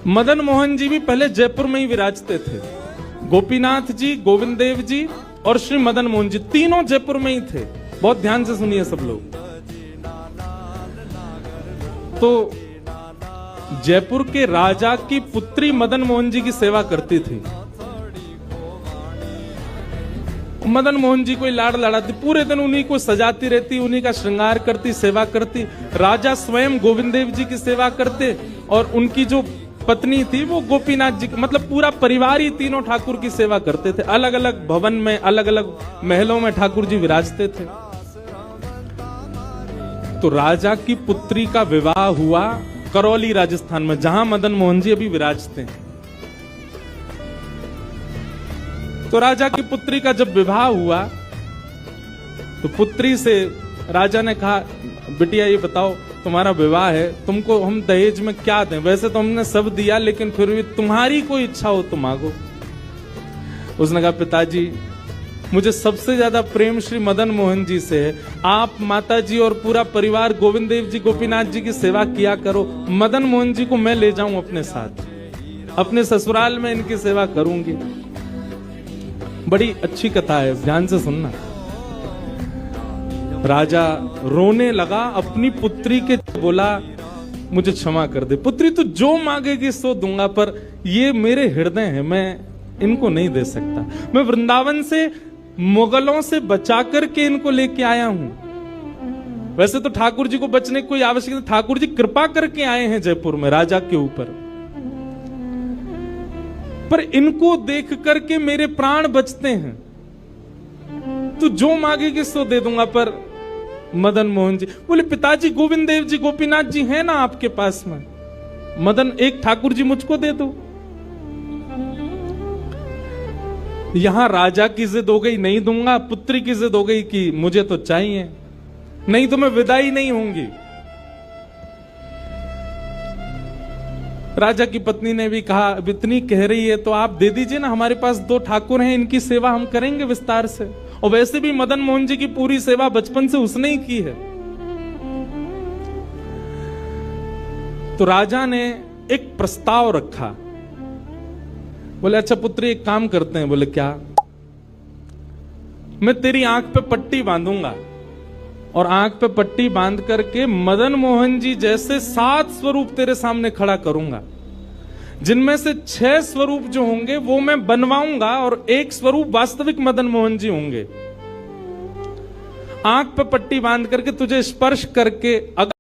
मदन मोहन जी भी पहले जयपुर में ही विराजते थे। गोपीनाथ जी, गोविंद देव जी और श्री मदन मोहन जी तीनों जयपुर में ही थे। बहुत ध्यान से सुनिए सब लोग। तो जयपुर के राजा की पुत्री मदन मोहन जी की सेवा करती थी। मदन मोहन जी कोई लाड़ लड़ाती, पूरे दिन उन्हीं को सजाती रहती, उन्हीं का श्रृंगार करती, सेवा करती। राजा स्वयं गोविंद देव जी की सेवा करते और उनकी जो पत्नी थी वो गोपीनाथ जी, मतलब पूरा परिवार ही तीनों ठाकुर की सेवा करते थे। अलग अलग भवन में, अलग अलग महलों में ठाकुर जी विराजते थे। तो राजा की पुत्री का विवाह हुआ करौली राजस्थान में, जहां मदन मोहन जी अभी विराजते हैं। तो राजा की पुत्री का जब विवाह हुआ तो पुत्री से राजा ने कहा, बिटिया ये बताओ तुम्हारा विवाह है, तुमको हम दहेज में क्या दें? वैसे तो हमने सब दिया, लेकिन फिर भी तुम्हारी कोई इच्छा हो तो मांगो। उसने कहा, पिताजी मुझे सबसे ज्यादा प्रेम श्री मदन मोहन जी से है। आप माता जी और पूरा परिवार गोविंद देव जी, गोपीनाथ जी की सेवा किया करो। मदन मोहन जी को मैं ले जाऊं अपने साथ, अपने ससुराल में इनकी सेवा करूंगी। बड़ी अच्छी कथा है, ध्यान से सुनना। राजा रोने लगा, अपनी पुत्री के बोला, मुझे क्षमा कर दे पुत्री, तू जो मांगेगी सो दूंगा, पर ये मेरे हृदय हैं, मैं इनको नहीं दे सकता। मैं वृंदावन से मुगलों से बचा करके इनको लेके आया हूं। वैसे तो ठाकुर जी को बचने की कोई आवश्यकता नहीं, ठाकुर जी कृपा करके आए हैं जयपुर में राजा के ऊपर, पर इनको देख करके मेरे प्राण बचते हैं। तू जो मांगेगी सो दे दूंगा। पर मदन मोहन जी बोले, पिताजी गोविंद देव जी, गोपीनाथ जी हैं ना आपके पास में, मदन एक ठाकुर जी मुझको दे दो। यहां राजा की जिद हो गई, नहीं दूंगा। पुत्री की जिद हो गई कि मुझे तो चाहिए, नहीं तो मैं विदाई नहीं होंगी। राजा की पत्नी ने भी कहा, अब इतनी कह रही है तो आप दे दीजिए ना, हमारे पास 2 ठाकुर हैं, इनकी सेवा हम करेंगे विस्तार से। और वैसे भी मदन मोहन जी की पूरी सेवा बचपन से उसने ही की है। तो राजा ने एक प्रस्ताव रखा। बोले, अच्छा पुत्री एक काम करते हैं। बोले, क्या? मैं तेरी आंख पे पट्टी बांधूंगा और आंख पे पट्टी बांध करके मदन मोहन जी जैसे 7 स्वरूप तेरे सामने खड़ा करूंगा, जिनमें से 6 स्वरूप जो होंगे वो मैं बनवाऊंगा और 1 स्वरूप वास्तविक मदन मोहन जी होंगे। आंख पे पट्टी बांध करके तुझे स्पर्श करके अगर